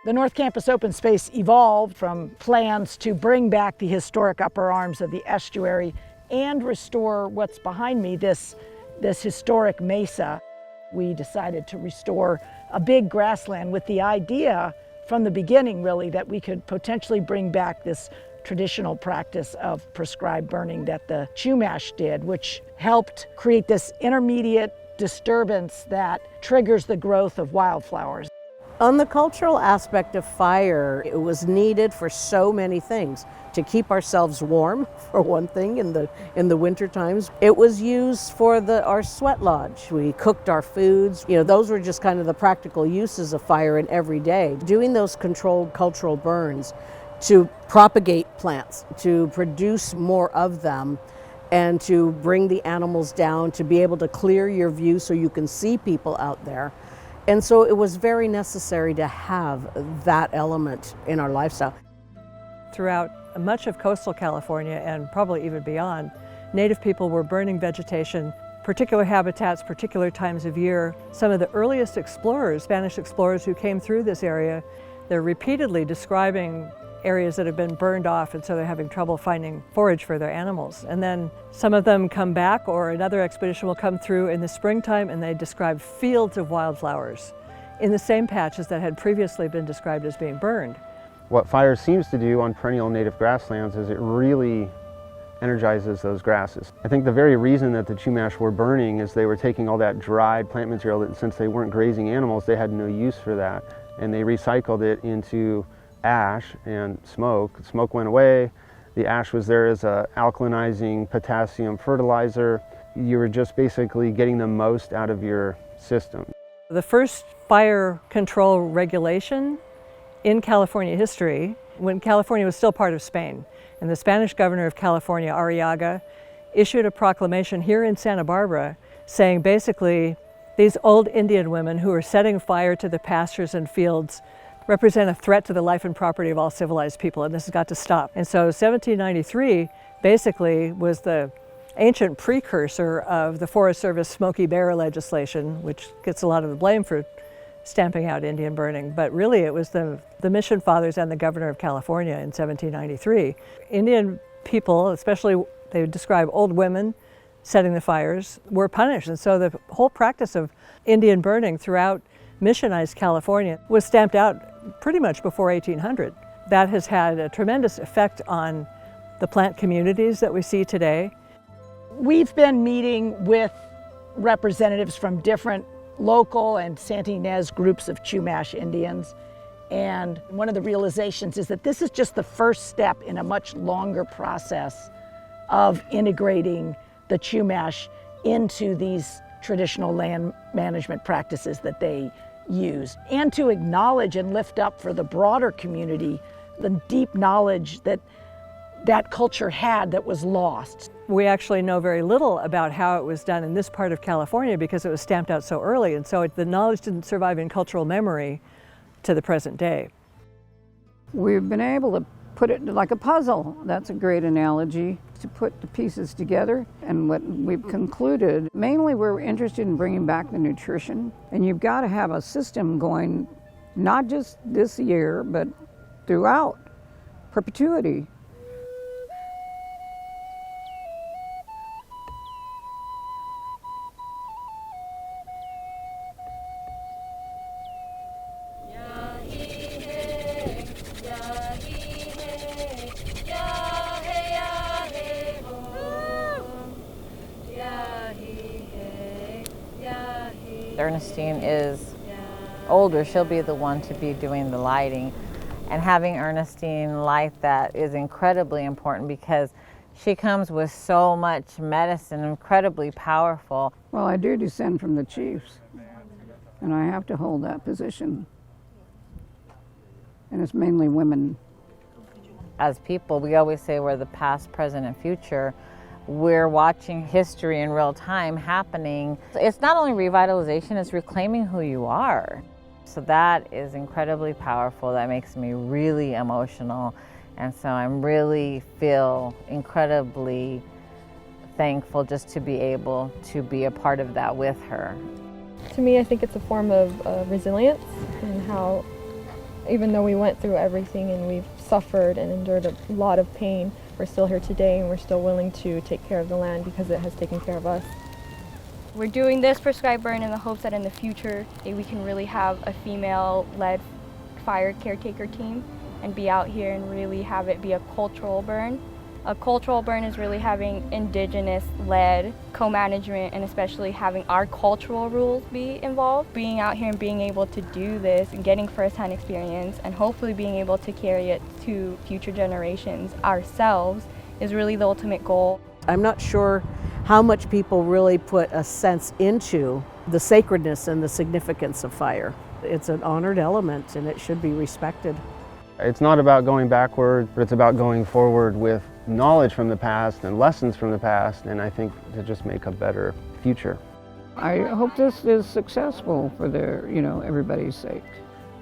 The North Campus Open Space evolved from plans to bring back the historic upper arms of the estuary and restore what's behind me, this historic mesa. We decided to restore a big grassland with the idea from the beginning, really, that we could potentially bring back this traditional practice of prescribed burning that the Chumash did, which helped create this intermediate disturbance that triggers the growth of wildflowers. On the cultural aspect of fire, it was needed for so many things. To keep ourselves warm, for one thing, in the winter times. It was used for our sweat lodge. We cooked our foods. Those were just kind of the practical uses of fire in every day. Doing those controlled cultural burns to propagate plants, to produce more of them, and to bring the animals down, to be able to clear your view so you can see people out there. And so it was very necessary to have that element in our lifestyle. Throughout much of coastal California and probably even beyond, Native people were burning vegetation, particular habitats, particular times of year. Some of the earliest explorers, Spanish explorers who came through this area, they're repeatedly describing areas that have been burned off, and so they're having trouble finding forage for their animals. And then some of them come back, or another expedition will come through in the springtime, and they describe fields of wildflowers in the same patches that had previously been described as being burned. What fire seems to do on perennial native grasslands is it really energizes those grasses. I think the very reason that the Chumash were burning is they were taking all that dried plant material that, since they weren't grazing animals, they had no use for that. And they recycled it into ash and smoke. Smoke went away. The ash was there as a alkalinizing potassium fertilizer. You were just basically getting the most out of your system. The first fire control regulation in California history, when California was still part of Spain, and the Spanish governor of California, Arriaga, issued a proclamation here in Santa Barbara saying basically these old Indian women who are setting fire to the pastures and fields represent a threat to the life and property of all civilized people, and this has got to stop. And so 1793 basically was the ancient precursor of the Forest Service Smokey Bear legislation, which gets a lot of the blame for stamping out Indian burning. But really it was the Mission Fathers and the governor of California in 1793. Indian people, especially they would describe old women setting the fires, were punished. And so the whole practice of Indian burning throughout missionized California was stamped out pretty much before 1800. That has had a tremendous effect on the plant communities that we see today. We've been meeting with representatives from different local and Santa Ynez groups of Chumash Indians, and one of the realizations is that this is just the first step in a much longer process of integrating the Chumash into these traditional land management practices that they use, and to acknowledge and lift up for the broader community the deep knowledge that that culture had that was lost. We actually know very little about how it was done in this part of California because it was stamped out so early, and so the knowledge didn't survive in cultural memory to the present day. We've been able to put it like a puzzle. That's a great analogy, to put the pieces together. And what we've concluded, mainly we're interested in bringing back the nutrition. And you've got to have a system going, not just this year, but throughout perpetuity. Ernestine is older, she'll be the one to be doing the lighting. And having Ernestine light that is incredibly important because she comes with so much medicine, incredibly powerful. Well, I do descend from the chiefs, and I have to hold that position. And it's mainly women. As people, we always say we're the past, present, and future. We're watching history in real time happening. It's not only revitalization, it's reclaiming who you are. So that is incredibly powerful. That makes me really emotional. And so I really feel incredibly thankful just to be able to be a part of that with her. To me, I think it's a form of resilience and how Even though we went through everything and we've suffered and endured a lot of pain, we're still here today and we're still willing to take care of the land because it has taken care of us. We're doing this prescribed burn in the hopes that in the future we can really have a female-led fire caretaker team and be out here and really have it be a cultural burn. A cultural burn is really having Indigenous-led co-management and especially having our cultural rules be involved. Being out here and being able to do this and getting first-hand experience and hopefully being able to carry it to future generations ourselves is really the ultimate goal. I'm not sure how much people really put a sense into the sacredness and the significance of fire. It's an honored element and it should be respected. It's not about going backward, but it's about going forward with knowledge from the past and lessons from the past, and I think to just make a better future. I hope this is successful for everybody's sake.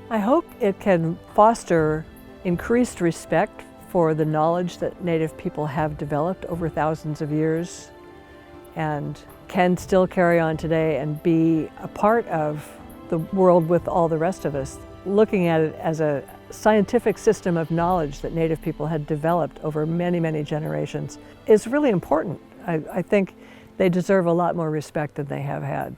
I hope it can foster increased respect for the knowledge that Native people have developed over thousands of years and can still carry on today and be a part of the world with all the rest of us. Looking at it as a scientific system of knowledge that Native people had developed over many, many generations is really important. I think they deserve a lot more respect than they have had.